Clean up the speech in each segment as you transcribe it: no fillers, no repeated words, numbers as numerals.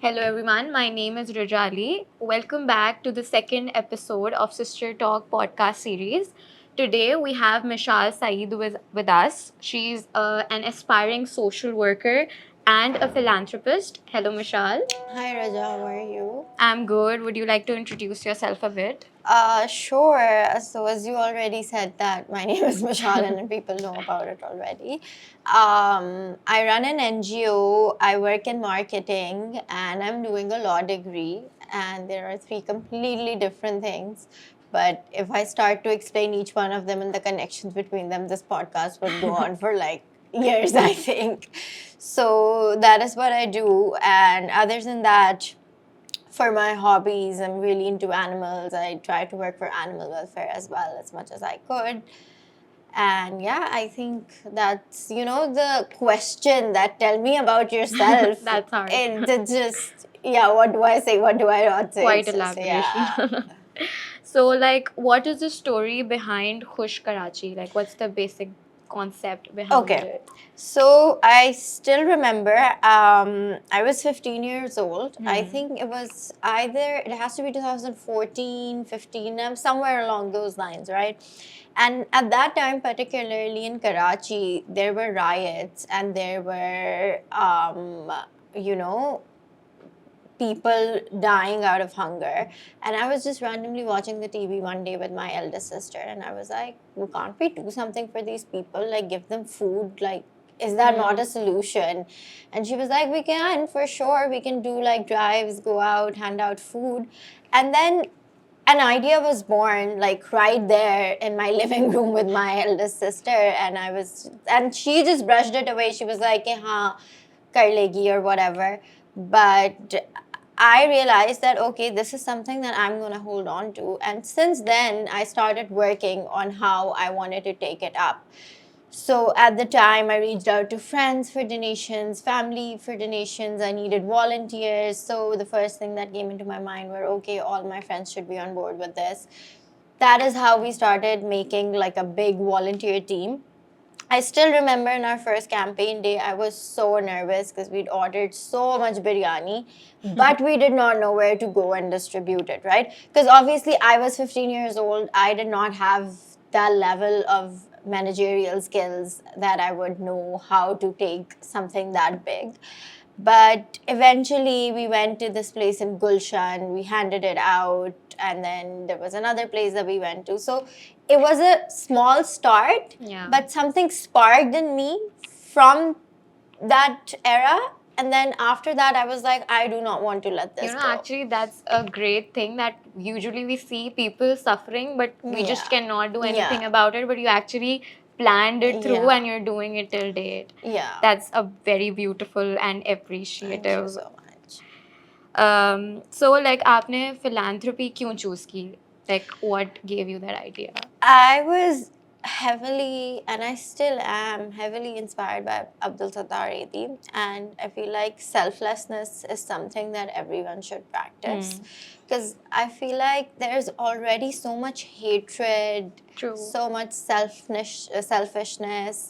Hello everyone, my name is Rajali. Welcome back to the second episode of Sister Talk podcast series. Today we have Mishal Saeed with us. She's an aspiring social worker and a philanthropist. Hello Mishal. Hi Raja, how are you? I'm good. Would you like to introduce yourself a bit? Sure. So as you already said that my name is Michelle and people know about it already. I run an NGO, I work in marketing and I'm doing a law degree and there are three completely different things. But if I start to explain each one of them and the connections between them, this podcast would go on for like years, I think. So that is what I do. And other than that, for my hobbies, I'm really into animals. I try to work for animal welfare as well as much as I could. And yeah, I think that's, the question that tell me about yourself. That's hard. It's just, yeah, what do I say? What do I not say? Quite It's just, elaboration. yeah. So, like, what is the story behind Khush Karachi? Like, what's the basic concept behind Okay. it? So I still remember I was 15 years old. I think it was it has to be 2014, 15, somewhere along those lines, right? And at that time, particularly in Karachi, there were riots and there were, you know, people dying out of hunger. And I was just randomly watching the TV one day with my eldest sister, and I was like, well, can't we do something for these people? Like, give them food? Like, is that not a solution? And she was like, we can, for sure. We can do like drives, go out, hand out food. And then an idea was born like right there in my living room with my eldest sister, and she just brushed it away. She was like, "Ha, kar legi," or whatever. But I realized that okay, this is something that I'm gonna hold on to, and since then I started working on how I wanted to take it up. So at the time, I reached out to friends for donations, family for donations. I needed volunteers. So the first thing that came into my mind were okay, all my friends should be on board with this. That is how we started making like a big volunteer team. I still remember in our first campaign day, I was so nervous because we'd ordered so much biryani, but we did not know where to go and distribute it, right? Because obviously, I was 15 years old. I did not have that level of managerial skills that I would know how to take something that big. But eventually, we went to this place in Gulshan, we handed it out, and then there was another place that we went to. So it was a small start, Yeah. but something sparked in me from that era. And then after that, I was like, I do not want to let this go. Actually, that's a great thing that usually we see people suffering, but we just Yeah. cannot do anything Yeah. about it. But you actually planned it through Yeah. and you're doing it till date. Yeah. That's a very beautiful and Thank you appreciative. so much. So, like, आपने philanthropy क्यों choose की? Like, what gave you that idea? I was heavily, and I still am heavily inspired by Abdul Sattar Edi, and I feel like selflessness is something that everyone should practice. Because I feel like there's already so much hatred, True. so much selfishness,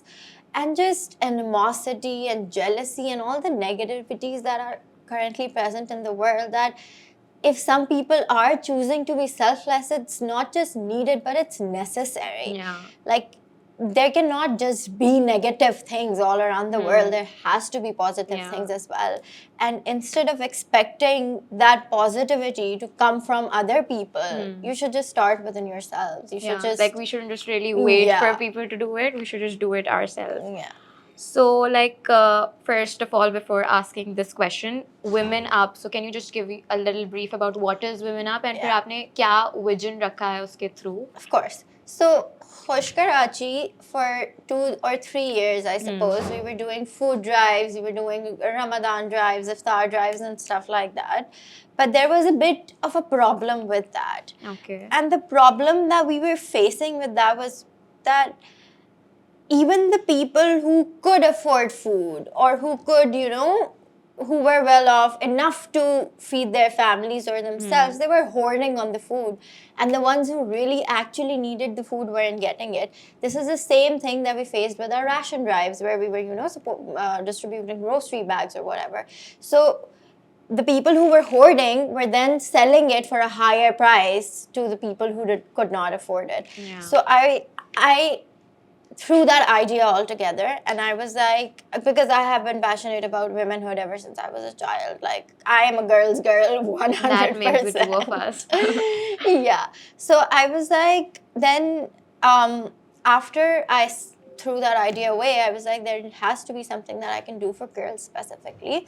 and just animosity and jealousy and all the negativities that are currently present in the world that if some people are choosing to be selfless, it's not just needed, but it's necessary. Yeah. Like, there cannot just be negative things all around the world. There has to be positive things as well. And instead of expecting that positivity to come from other people, you should just start within yourselves. You should just. Like, we shouldn't just really wait for Yeah. people to do it. We should just do it ourselves. Yeah. So, like, first of all, before asking this question, Women Up. So, can you just give a little brief about what is Women Up and फिर Yeah. आपने क्या vision रखा है उसके through? Of course. So, Khush Karachi, for 2 or 3 years, I suppose, we were doing food drives, we were doing Ramadan drives, iftar drives, and stuff like that. But there was a bit of a problem with that. Okay. And the problem that we were facing with that was that even the people who could afford food or who could, who were well off enough to feed their families or themselves, they were hoarding on the food. And the ones who really actually needed the food weren't getting it. This is the same thing that we faced with our ration drives where we were, distributing grocery bags or whatever. So the people who were hoarding were then selling it for a higher price to the people who could not afford it. Yeah. So I threw that idea altogether, and I was like, because I have been passionate about womanhood ever since I was a child. Like, I am a girl's girl, 100%. That makes the two of us. Yeah. So I was like, then after I threw that idea away, I was like, there has to be something that I can do for girls specifically.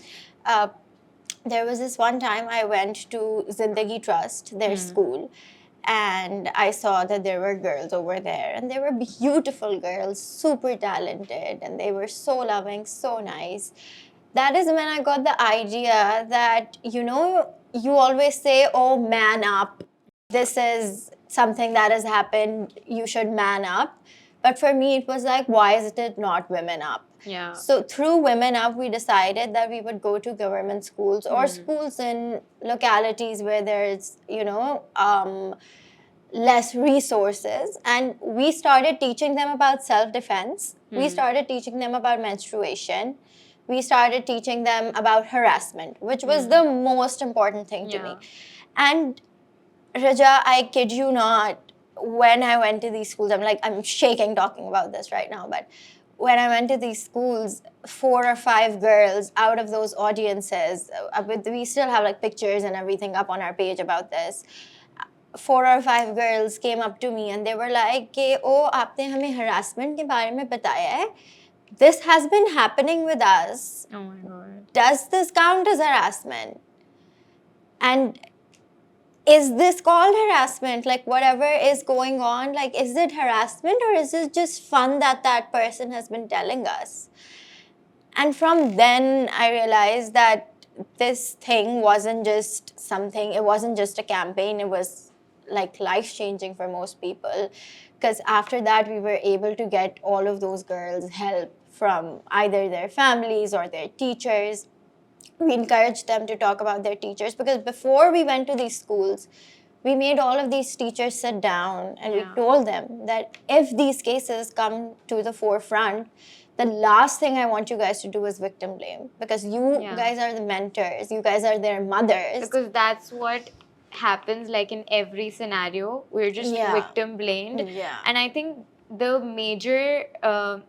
There was this one time I went to Zindagi Trust, their school, and I saw that there were girls over there, and they were beautiful girls, super talented, and they were so loving, so nice. That is when I got the idea that, you always say, oh, man up. This is something that has happened. You should man up. But for me, it was like, why is it not women up? Yeah. So through Women Up, we decided that we would go to government schools or schools in localities where there's, less resources, and we started teaching them about self-defense. We started teaching them about menstruation. We started teaching them about harassment, which was the most important thing to me. And Raja, I kid you not, when I went to these schools, I'm shaking talking about this right now, but when I went to these schools, 4 or 5 girls out of those audiences, we still have like pictures and everything up on our page about this. 4 or 5 girls came up to me and they were like, "Oh, आपने हमें harassment के बारे में बताया है? This has been happening with us. Oh my God. Does this count as harassment? And is this called harassment? Like, whatever is going on, like, is it harassment or is it just fun that person has been telling us?" And from then, I realized that this thing wasn't just something, it wasn't just a campaign, it was like life-changing for most people. Because after that, we were able to get all of those girls help from either their families or their teachers. We encouraged them to talk about their teachers, because before we went to these schools, we made all of these teachers sit down and we told them that if these cases come to the forefront, the last thing I want you guys to do is victim blame, because you guys are the mentors, you guys are their mothers. Because that's what happens, like in every scenario. We're just victim blamed. Yeah. And I think the major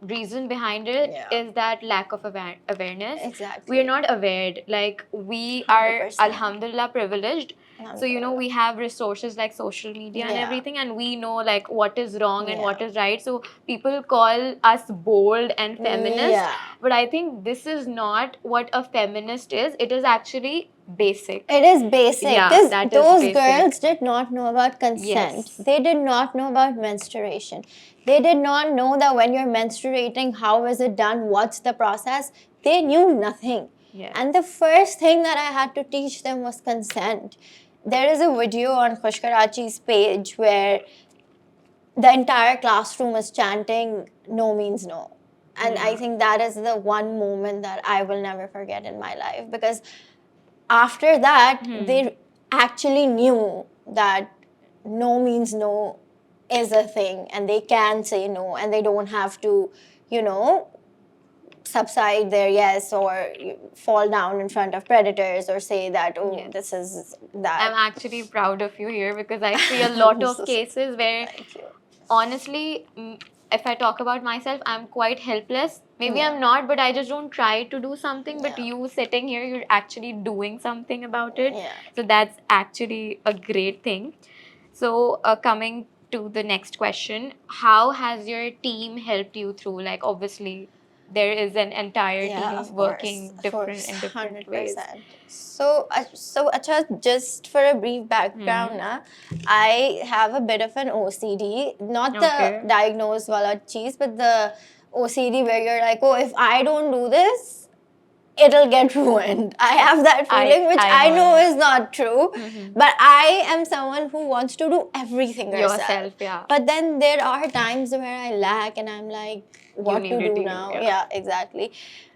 reason behind it is that lack of awareness. Exactly. We are not aware. Like, we are, 100%. alhamdulillah, privileged. So, we have resources like social media and everything, and we know like what is wrong and what is right. So people call us bold and feminist. Yeah. But I think this is not what a feminist is. It is actually basic. It is basic. Yeah, Because that is those basic. girls did not know about consent. Yes. They did not know about menstruation. They did not know that when you're menstruating, how is it done? What's the process? They knew nothing. Yes. And the first thing that I had to teach them was consent. There is a video on Khush Karachi's page where the entire classroom is chanting, "No means no." And I think that is the one moment that I will never forget in my life, because after that, they actually knew that no means no is a thing, and they can say no, and they don't have to, subside their yes or fall down in front of predators or say that, oh, this is that. I'm actually proud of you here, because I see a lot of cases where, Thank you. honestly, if I talk about myself, I'm quite helpless. Maybe I'm not, but I just don't try to do something. But you sitting here, you're actually doing something about it. Yeah. So that's actually a great thing. So coming to the next question, how has your team helped you through? Like, obviously, there is an entire team working in different ways. 100%. So Acha, just for a brief background, I have a bit of an OCD, not the diagnosed wala cheese, but the OCD where you're like, oh, if I don't do this, it'll get ruined. I have that feeling, which I know is not true. But I am someone who wants to do everything yourself. Yeah. But then there are times where I lack and I'm like, what to do now? Yeah, exactly.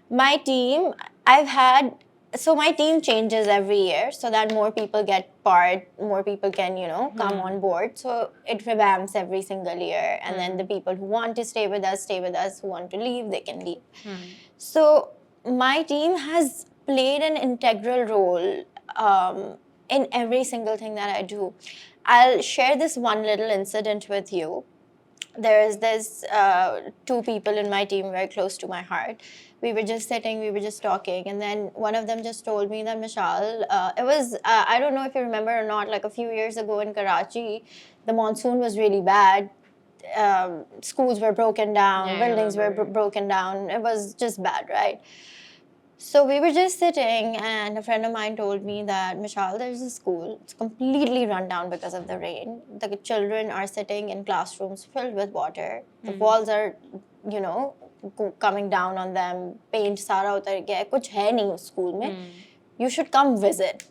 My team, my team changes every year so that more people get part, more people can, come on board. So it revamps every single year. And then the people who want to stay with us, who want to leave, they can leave. So my team has played an integral role in every single thing that I do. I'll share this one little incident with you. There's this two people in my team very close to my heart. We were just sitting, we were just talking, and then one of them just told me that Mishal, it was I don't know if you remember or not, like a few years ago in Karachi, the monsoon was really bad. Schools were broken down, Yeah, I buildings were remember. broken down. It was just bad, right? So we were just sitting, and a friend of mine told me that, Mishal, there's a school. It's completely run down because of the rain. The children are sitting in classrooms filled with water. The walls are, you know, coming down on them. Paint सारा उतर गया है. कुछ है नहीं उस school में. You should come visit.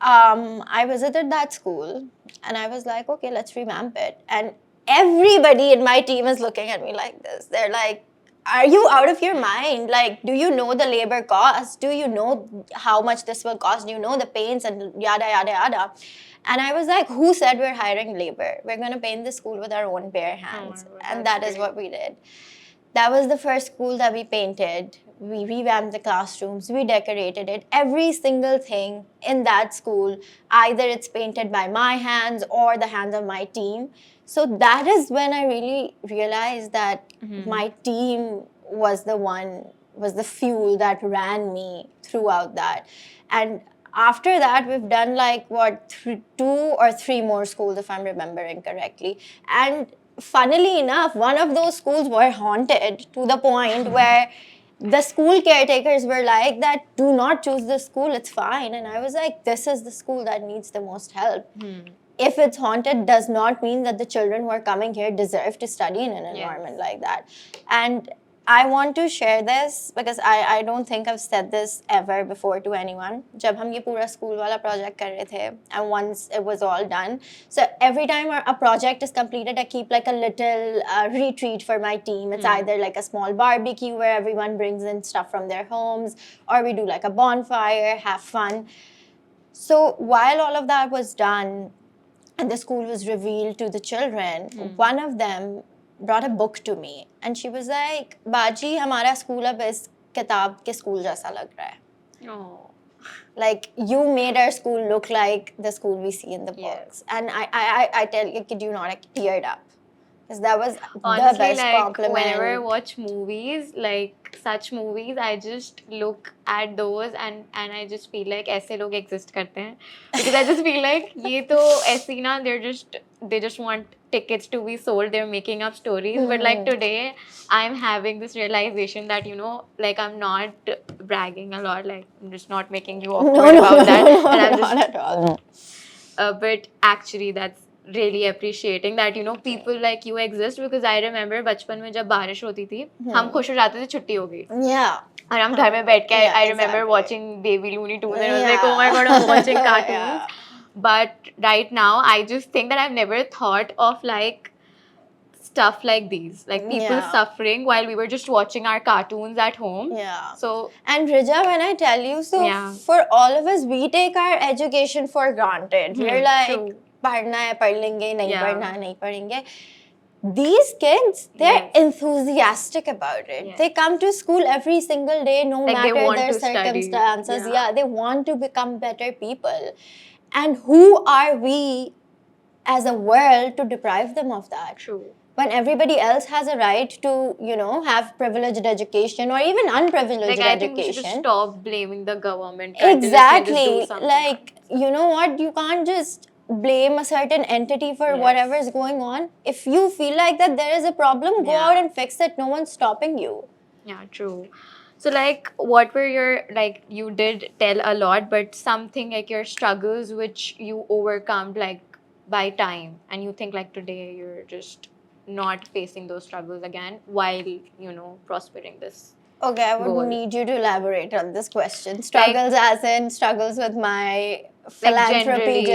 I visited that school, and I was like, okay, let's revamp it. And everybody in my team is looking at me like this. They're like, are you out of your mind? Like, do you know the labor cost? Do you know how much this will cost? Do you know the paints and yada, yada, yada? And I was like, who said we're hiring labor? We're going to paint the school with our own bare hands. And that is what we did. That was the first school that we painted. We revamped the classrooms, we decorated it. Every single thing in that school, either it's painted by my hands or the hands of my team. So that is when I really realized that my team was the fuel that ran me throughout that. And after that, we've done like two or three more schools, if I'm remembering correctly. And funnily enough, one of those schools were haunted to the point where the school caretakers were like that, do not choose this school, it's fine. And I was like, this is the school that needs the most help. If it's haunted, does not mean that the children who are coming here deserve to study in an environment like that. And I want to share this because I don't think I've said this ever before to anyone. जब हम ये पूरा school वाला project कर रहे थे, and once it was all done, so every time a project is completed, I keep like a little retreat for my team. It's either like a small barbecue where everyone brings in stuff from their homes, or we do like a bonfire, have fun. So while all of that was done, and the school was revealed to the children, one of them brought a book to me, and she was like, Baji, हमारा school अब इस किताब के school जैसा लग रहा है. Oh. Like, you made our school look like the school we see in the books. And I tell you, kid you not, I teared up. Because that was Honestly, the best like compliment. whenever I watch movies, like such movies, I just look at those and I just feel like ऐसे लोग exist करते हैं, because I just feel like ये तो ऐसे ही ना, they just want tickets to be sold. They're making up stories. But like today, I'm having this realization that, you know, like I'm not bragging a lot. Like I'm just not making you awkward about that. And I'm just not at all. but actually that's really appreciating that, you know, people like you exist. Because I remember बचपन में जब बारिश होती थी, हम खुश हो जाते थे, छुट्टी हो गई. Yeah. और हम घर में बैठ के, I remember exactly. watching Baby Looney Tunes, and I was like, oh my god, I'm watching cartoons. But right now, I just think that I've never thought of like stuff like these, like people suffering while we were just watching our cartoons at home. Yeah. So, and Rija, when I tell you, so for all of us, we take our education for granted. We're like, पढ़ना है पढ़ लेंगे, नहीं पढ़ना है नहीं पढ़ेंगे. These kids, they're enthusiastic about it. They come to school every single day, no like matter their circumstances. They want to become better people. And who are we as a world to deprive them of that? True. When everybody else has a right to, you know, have privileged education or even unprivileged like, I education. think we should just stop blaming the government. Exactly. Like, you know what? You can't just blame a certain entity for whatever is going on. If you feel like that there is a problem, go out and fix it. No one's stopping you. Yeah, true. So, like, what were your, like, you did tell a lot, but something like your struggles which you overcome, like, by time, and you think, like, today you're just not facing those struggles again while, you know, prospering this. Okay, I would need you to elaborate on this question. Struggles as in struggles with my philanthropy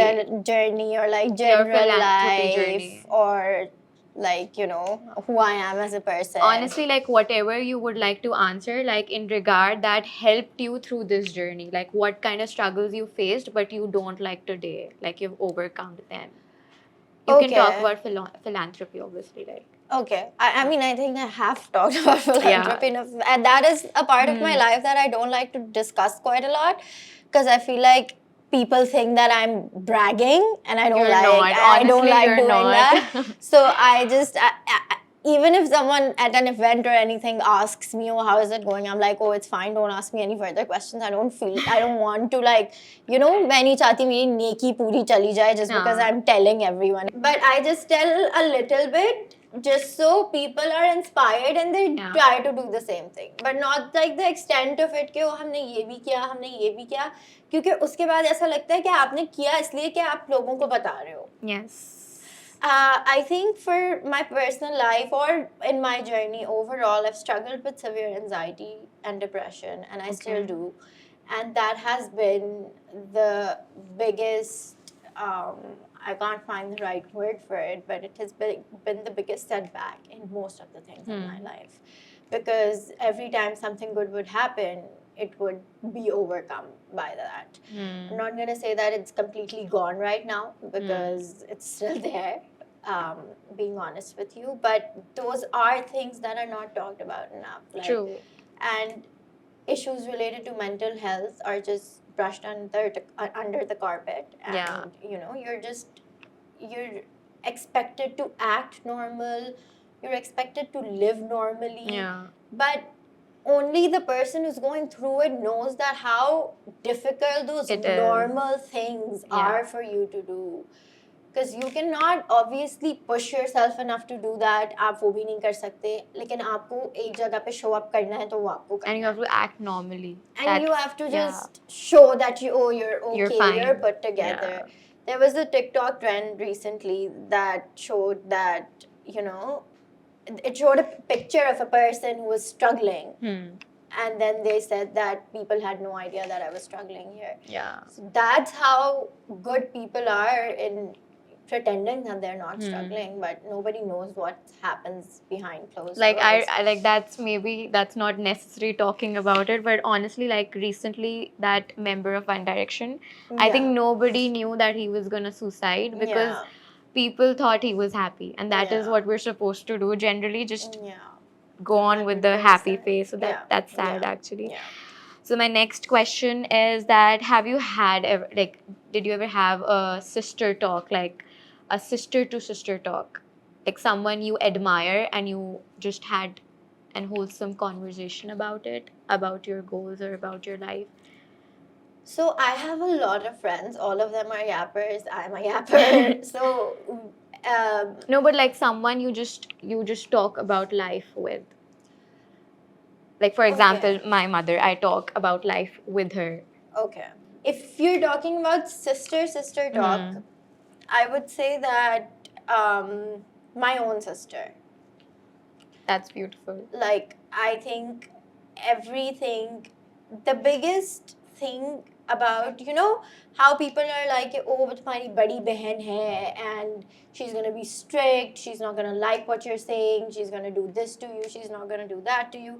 journey, or like general life journey, or like, you know, who I am as a person. Honestly, like whatever you would like to answer, like in regard that helped you through this journey, like what kind of struggles you faced but you don't like today, like you've overcome them. You can talk about philanthropy, obviously, like. Okay. I mean, I think I have talked about philanthropy enough. And that is a part of my life that I don't like to discuss quite a lot. because I feel like people think that I'm bragging, and I don't You're like. not. I don't Honestly, like you're doing not. that. So I just, even if someone at an event or anything asks me, "Oh, how is it going?" I'm like, "Oh, it's fine. Don't ask me any further questions. I don't want to like, मैं नहीं चाहती मेरी नेकी पूरी चली जाए just because हाँ. I'm telling everyone." But I just tell a little bit just so people are inspired and they Yeah. try to do the same thing, but not like the extent of it कि हमने ये भी किया, हमने ये भी किया, क्योंकि उसके बाद ऐसा लगता है कि आपने किया इसलिए कि आप लोगों को बता रहे हो. Yes. I think for my personal life or in my journey overall, I've struggled with severe anxiety and depression, and I still Okay. do. And that has been the biggest, I can't find the right word for it, but it has been the biggest setback in most of the things in my life. Because every time something good would happen, it would be overcome by that. I'm not going to say that it's completely gone right now because it's still there, being honest with you. But those are things that are not talked about enough. Like, True. And issues related to mental health are just brushed under the carpet. And, Yeah. you're expected to act normal. You're expected to live normally. Yeah. But only the person who's going through it knows that how difficult those It is. normal things are for you to do. Because you cannot obviously push yourself enough to do that. आप वो भी नहीं कर सकते, लेकिन आपको एक जगह पे show up करना है तो वो आपको करना And you have to act normally. and you have to yeah. just show that you're okay, You're fine. put together. Yeah. There was a TikTok trend recently that showed that, it showed a picture of a person who was struggling. And then they said that people had no idea that I was struggling here. Yeah. So that's how good people are in pretending that they're not struggling, but nobody knows what happens behind closed Like doors. I like that's not necessary talking about it, but honestly, like recently that member of One Direction, I think Yeah. nobody knew that he was gonna suicide because Yeah. people thought he was happy, and that is Yeah. what we're supposed to do generally, just Yeah. go on with the happy face. So that's sad Yeah. actually. Yeah. So my next question is that have you had ever did you ever have a sister talk, like a sister to sister talk, like someone you admire and you just had an wholesome conversation about it, about your goals or about your life? So I have a lot of friends. All of them are yappers. I'm a yapper. So No, but like someone you just talk about life with. Like for example, my mother, I talk about life with her. Okay. If you're talking about sister talk, I would say that my own sister. That's beautiful. Like, I think everything, the biggest thing about, how people are like, oh, वो तुम्हारी बड़ी बहन है and she's going to be strict, she's not going to like what you're saying, she's going to do this to you, she's not going to do that to you.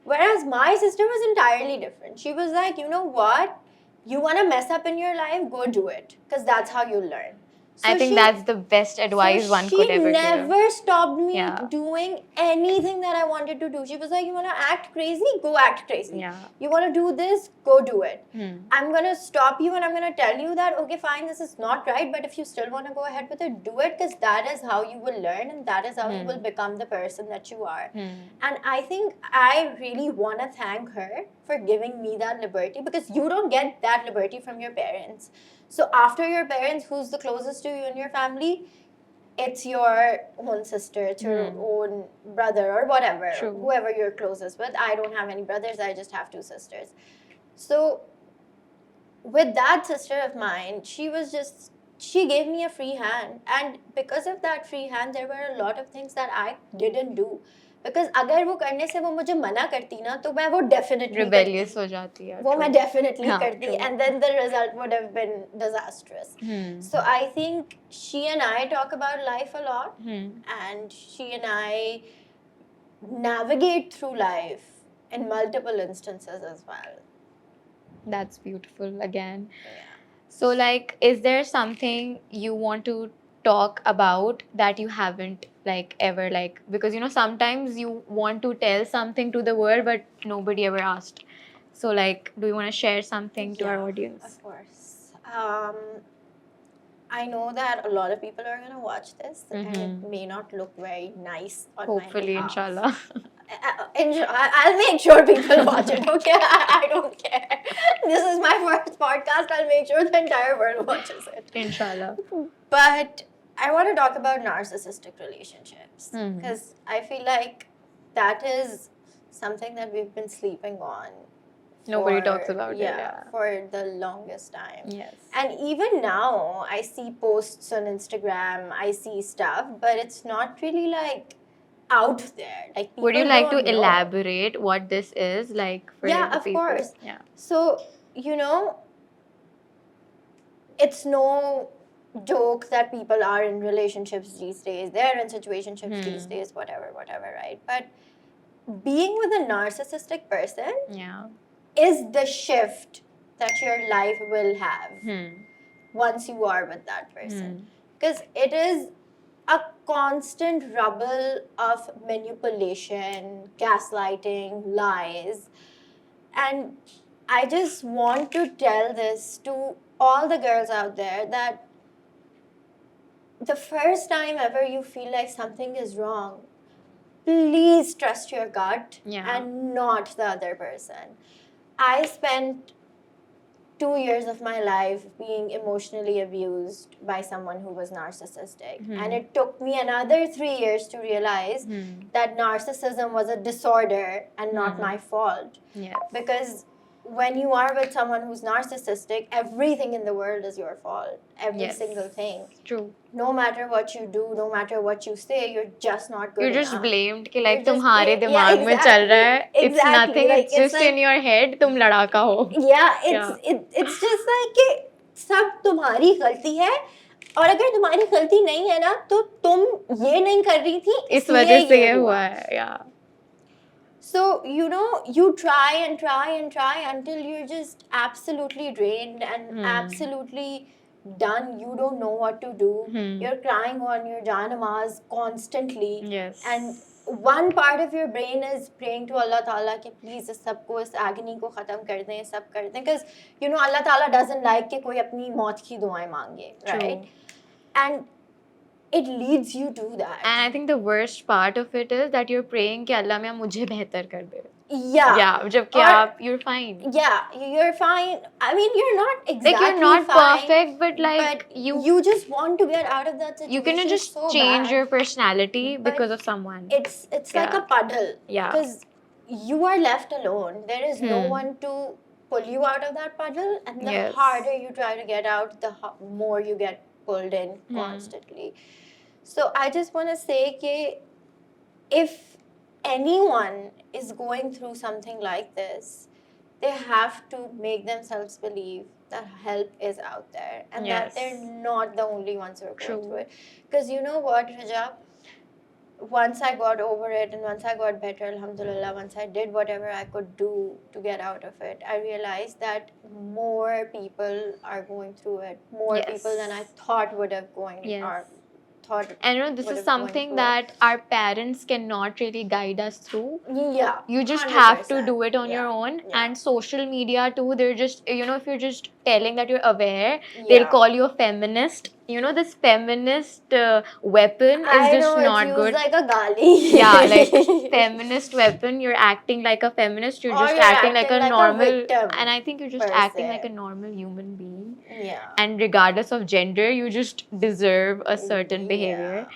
Whereas my sister was entirely different. She was like, you know what? You want to mess up in your life? Go do it. Because that's how you learn. I think that's the best advice one could ever She give. never stopped me Yeah. doing anything that I wanted to do. She was like, you want to act crazy? Go act crazy. Yeah. You want to do this? Go do it. I'm going to stop you and I'm going to tell you that, okay, fine, this is not right, but if you still want to go ahead with it, do it, because that is how you will learn and that is how you will become the person that you are. And I think I really want to thank her for giving me that liberty, because you don't get that liberty from your parents. So after your parents, who's the closest to you in your family? It's your own sister, it's your own brother or whatever, True. whoever you're closest with. I don't have any brothers, I just have 2 sisters. So with that sister of mine, she gave me a free hand. And because of that free hand, there were a lot of things that I didn't do. Because अगर वो करने से वो मुझे मना करती ना, तो मैं वो definitely Rebellious हो जाती है. वो मैं definitely हाँ, करती, true. and then the result would have been disastrous. So I think she and I talk about life a lot, and she and I navigate through life in multiple instances as well. That's beautiful again. Yeah. So like, is there something you want to talk about that you haven't like ever, because sometimes you want to tell something to the world but nobody ever asked. So, like, do you want to share something to our Yeah, audience? of course. I know that a lot of people are gonna watch this, and it may not look very nice on Hopefully, my behalf. inshallah. I'll make sure people watch it. Okay, I don't care. This is my first podcast. I'll make sure the entire world watches it. Inshallah. But I want to talk about narcissistic relationships Mhm. because I feel like that is something that we've been sleeping on. Nobody talks about it, Yeah, yeah. for the longest time. Yes. And even now, I see posts on Instagram, I see stuff, but it's not really like out there. Like, Would you people like to don't know. elaborate what this is, like, for Yeah, the of people? course. Yeah. So, it's no joke that people are in relationships these days. They're in situationships these days, whatever, right? But being with a narcissistic person Yeah. is the shift that your life will have once you are with that person. Because it is a constant rubble of manipulation, gaslighting, lies. And I just want to tell this to all the girls out there that the first time ever you feel like something is wrong, please trust your gut and not the other person. I spent 2 years of my life being emotionally abused by someone who was narcissistic. And it took me another 3 years to realize that narcissism was a disorder and not my fault. Yes. Because when you are with someone who's narcissistic, everything in the world is your fault. Every single thing. True. No matter what you do, no matter what you say, you're just not good You're just enough. blamed कि like You're just तुम्हारे blamed. दिमाग Yeah, में चल रहा है. exactly. It's nothing. Like, It's just in your head. तुम लड़ाका हो. Yeah, it's just like कि सब तुम्हारी गलती है और अगर तुम्हारी गलती नहीं है ना तो तुम ये नहीं कर रही थी इस वजह से ये हुआ है. Yeah. So, you try and try and try until you're just absolutely drained and absolutely done. You don't know what to do. You're crying on your janamaz constantly. Yes. And one part of your brain is praying to Allah Ta'ala कि please इस सबको इस agony को ख़त्म कर दें, सब कर दें. Because, Allah Ta'ala doesn't like कि कोई अपनी मौत की दुआएं मांगे. Right? And it leads you to that. And I think the worst part of it is that you're praying कि अल्लाह मियाँ मुझे बेहतर कर दे. Yeah. Yeah, जबकि आप you're fine. Yeah, you're fine. I mean, you're not exactly like you're not fine, perfect, but like you just want to get out of that situation. You can just so change bad. your personality But because of someone. It's like a puddle. Yeah. Because you are left alone. There is no one to pull you out of that puddle, and the harder you try to get out, the more you get pulled in constantly. So I just want to say that if anyone is going through something like this, they have to make themselves believe that help is out there and that they're not the only ones who are going through it. Because you know what, Raja? Once I got over it and once I got better, alhamdulillah, once I did whatever I could do to get out of it, I realized that more people are going through it. More people than I thought would have and this is something that our parents cannot really guide us through. Yeah. You just 100%. have to do it on your own. And social media too, they're just, if you're just telling that you're aware, they'll call you a feminist. This feminist weapon is just not good. Like a gali. Yeah, like feminist weapon, you're acting like a feminist, you're just acting like a normal, and I think you're just acting like a normal human being. Yeah. And regardless of gender, you just deserve a certain behavior.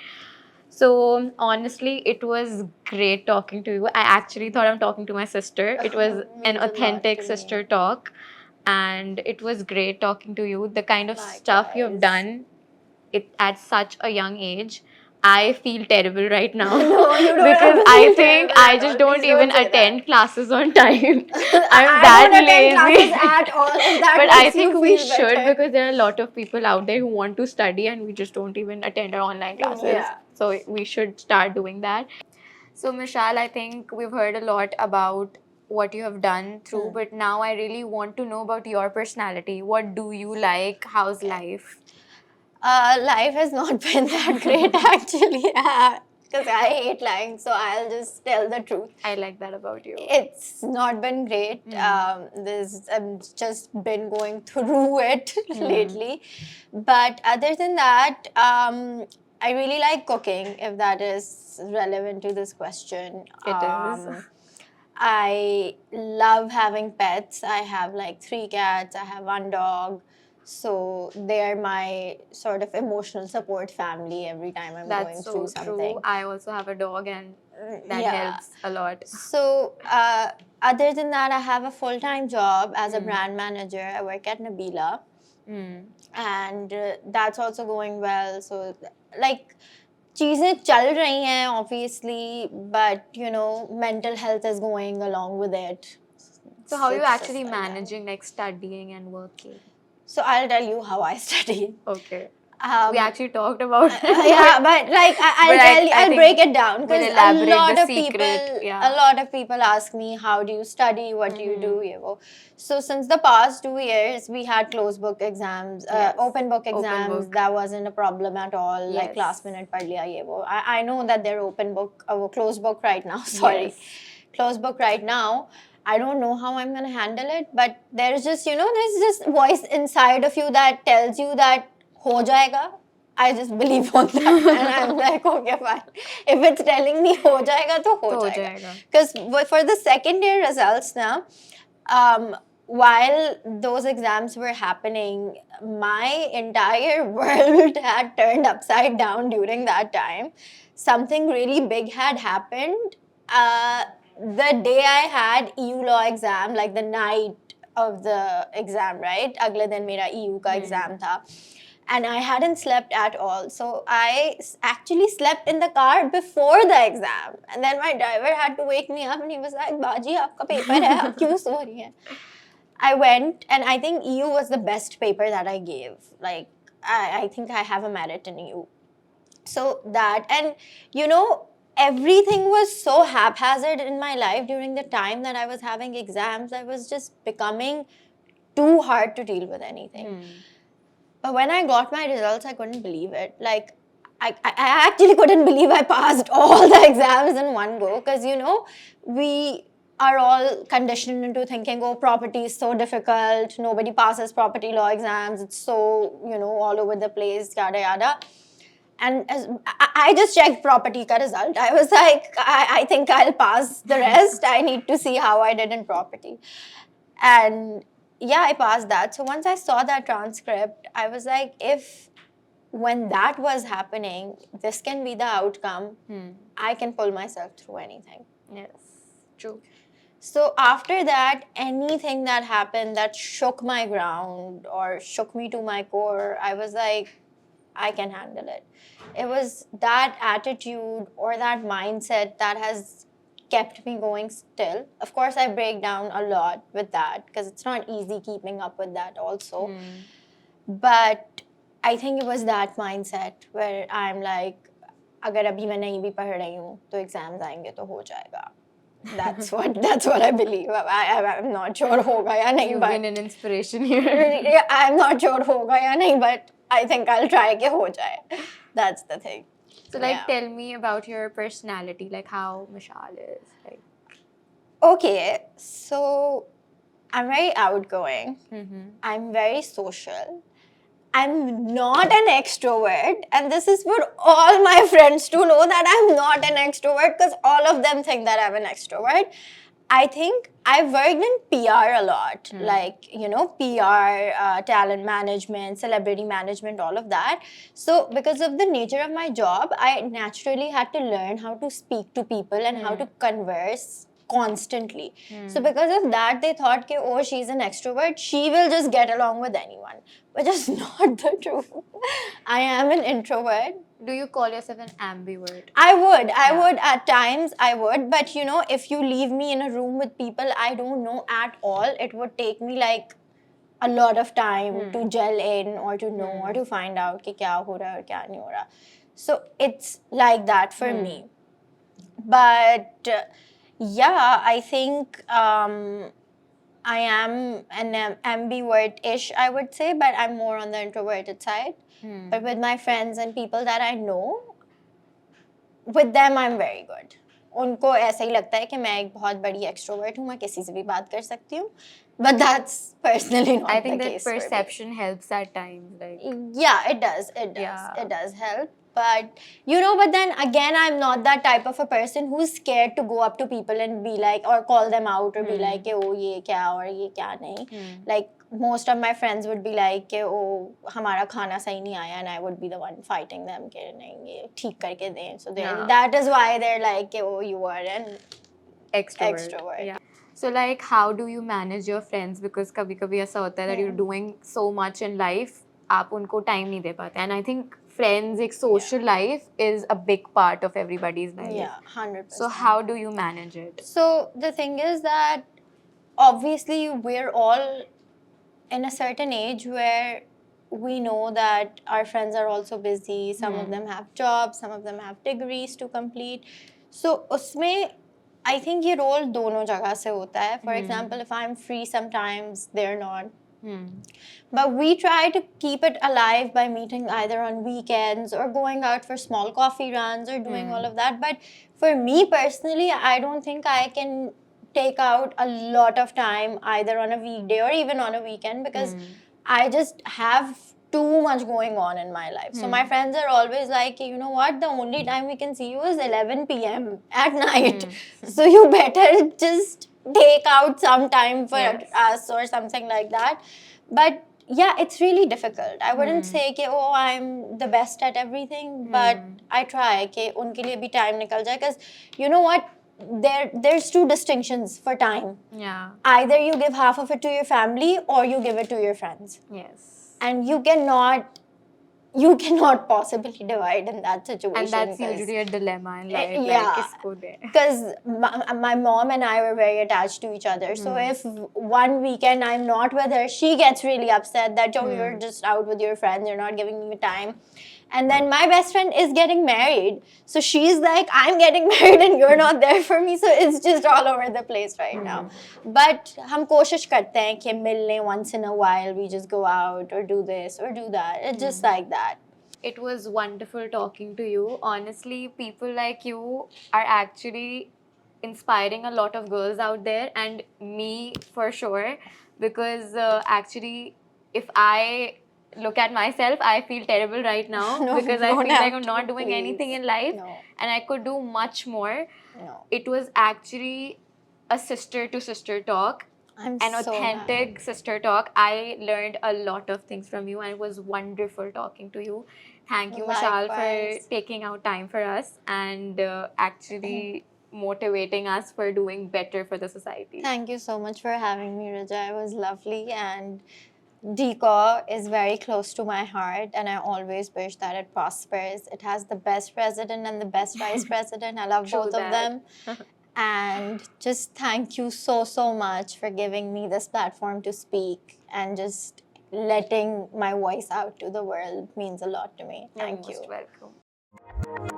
So honestly, it was great talking to you. I actually thought I'm talking to my sister. It was an authentic sister talk, and it was great talking to you. The kind of stuff you've done at such a young age, I feel terrible right now. No, you don't because I think I just don't even attend classes on time. I'm that lazy. At all, but I think we should, because there are a lot of people out there who want to study and we just don't even attend our online classes. Yeah. So we should start doing that. So Mishal, I think we've heard a lot about what you have done through, but now I really want to know about your personality. What do you like? How's life? Life has not been that great actually. because I hate lying, so I'll just tell the truth. I like that about you. It's not been great. I've just been going through it lately. But other than that, I really like cooking, if that is relevant to this question. It is. I love having pets. I have like 3 cats, I have 1 dog. So they're my sort of emotional support family every time I'm going That's through so something. true. I also have a dog, and that Yeah. helps a lot. So, other than that, I have a full-time job as a brand manager. I work at Nabila, and that's also going well. So, like, चीजें चल रही हैं obviously, but you know, mental health is going along with it. So how are you It's just actually like that. managing like studying and working? So I'll tell you how I study. Okay. Um, We actually talked about it. yeah, but like I'll But tell you, I I'll think break it down we'll because elaborate a lot the of secret, people, yeah. a lot of people ask me, how do you study? What do you do? You know? So since the past 2 years, we had closed book exams, Yes. open book Open exams. book. That wasn't a problem at all. Like Yes. last minute pad liya ye wo. I know that they're open book, closed book right now. Sorry, Yes. closed book right now. I don't know how I'm gonna handle it, but there's just there's just voice inside of you that tells you that ho jayega. I just believe on that, and I'm like, okay, fine. If it's telling me ho jayega, to ho तो हो jayega. जाएगा. Because for the second year results now, while those exams were happening, my entire world had turned upside down during that time. Something really big had happened. The day I had EU law exam, like the night of the exam, right? Agle din mera EU ka exam tha. And I hadn't slept at all. So I actually slept in the car before the exam. And then my driver had to wake me up and he was like, Baji, aapka paper hai, aap kyun so rahi hai? I went, and I think EU was the best paper that I gave. Like, I think I have a merit in EU. So that, and everything was so haphazard in my life during the time that I was having exams. I was just becoming too hard to deal with anything. But when I got my results, I couldn't believe it. Like, I actually couldn't believe I passed all the exams in one go because, we are all conditioned into thinking, oh, property is so difficult. Nobody passes property law exams. It's so, all over the place, yada, yada. And I just checked property ka result. I was like, I think I'll pass the rest. I need to see how I did in property. And yeah, I passed that. So once I saw that transcript, I was like, if when that was happening, this can be the outcome, I can pull myself through anything. Yes, true. So after that, anything that happened that shook my ground or shook me to my core, I was like, I can handle it. It was that attitude or that mindset that has kept me going still. Of course, I break down a lot with that because it's not easy keeping up with that also. But I think it was that mindset where I'm like, अगर अभी मैं नहीं भी पढ़ रही हूँ तो exams आएंगे तो हो जाएगा. That's what I believe. I'm not sure होगा या नहीं. You've but been an inspiration here. I'm not sure होगा या नहीं, but I think I'll try के हो जाए. That's the thing. So like, tell me about your personality, like how Mishal is. Like, okay, so I'm very outgoing. I'm very social. I'm not an extrovert, and this is for all my friends to know that I'm not an extrovert because all of them think that I'm an extrovert. I think I've worked in PR a lot, like, PR, talent management, celebrity management, all of that. So because of the nature of my job, I naturally had to learn how to speak to people and how to converse constantly. So because of that, they thought, oh, she's an extrovert, she will just get along with anyone. Which is not the truth. I am an introvert. do you call yourself an ambivert? I would at times, I would. But if you leave me in a room with people I don't know at all, it would take me like a lot of time to gel in or to know or to find out कि क्या हो रहा है और क्या नहीं हो रहा. So it's like that for me. But yeah, I think I am an ambivert-ish, I would say, but I'm more on the introverted side. But with my friends and people that I know, with them I'm very good. उनको ऐसा ही लगता है कि मैं एक बहुत बड़ी extrovert हूँ, मैं किसी से भी बात कर सकती हूँ. But that's personally not I the think that case for me. perception helps at times. Like, Yeah, it does. Yeah. It does help. But but then again, I'm not that type of a person who's scared to go up to people and be like, or call them out, or be like, oh, ye kya or ye kya nahi. Like, most of my friends would be like, oh, हमारा खाना सही नहीं आया, and I would be the one fighting them कि नहीं ये ठीक करके दें. So that is why they're like, oh, you are an extrovert. Yeah. So like, how do you manage your friends? Because कभी-कभी ऐसा होता है that you're doing so much in life, आप उनको time नहीं दे पाते. And I think friends, एक social life is a big part of everybody's life. Yeah, 100%. So how do you manage it? So the thing is that obviously we're all in a certain age where we know that our friends are also busy. Some of them have jobs, some of them have degrees to complete. So उसमें I think ये role दोनों जगह से होता है. For example, if I'm free sometimes, they're not. But we try to keep it alive by meeting either on weekends or going out for small coffee runs or doing all of that. But for me personally, I don't think I can take out a lot of time either on a weekday or even on a weekend because I just have too much going on in my life. So my friends are always like, you know what, the only time we can see you is 11 p.m. at night. So you better just take out some time for us or something like that. But yeah, it's really difficult. I wouldn't say कि oh I'm the best at everything, but I try कि उनके लिए भी time निकल जाए because you know what, there's two distinctions for time. Yeah. Either you give half of it to your family or you give it to your friends. Yes. And you cannot possibly divide in that situation. And that's usually a dilemma in life. Yeah. Like, किसको दे? Because my mom and I were very attached to each other. So if one weekend I'm not with her, she gets really upset that, oh, you're just out with your friends, you're not giving me time. And then my best friend is getting married. So she's like, I'm getting married and you're not there for me. So it's just all over the place right now. But हम कोशिश करते हैं कि मिलने once in a while, we just go out or do this or do that. It's just like that. It was wonderful talking to you. Honestly, people like you are actually inspiring a lot of girls out there, and me for sure, because actually, if I look at myself, I feel terrible right now No, because I don't feel like have I'm to, not doing please. anything in life, No. and I could do much more. No. It was actually a sister to sister talk. I'm An so authentic glad. sister talk. I learned a lot of things from you, and it was wonderful talking to you. Thank you, Mishal, Likewise. for taking out time for us and actually motivating us for doing better for the society. Thank you so much for having me, Raja. It was lovely, and DCAW is very close to my heart, and I always wish that it prospers. It has the best president and the best vice president. I love True both of that. them. And just thank you so, so much for giving me this platform to speak and just letting my voice out to the world means a lot to me. You're Thank you. most welcome.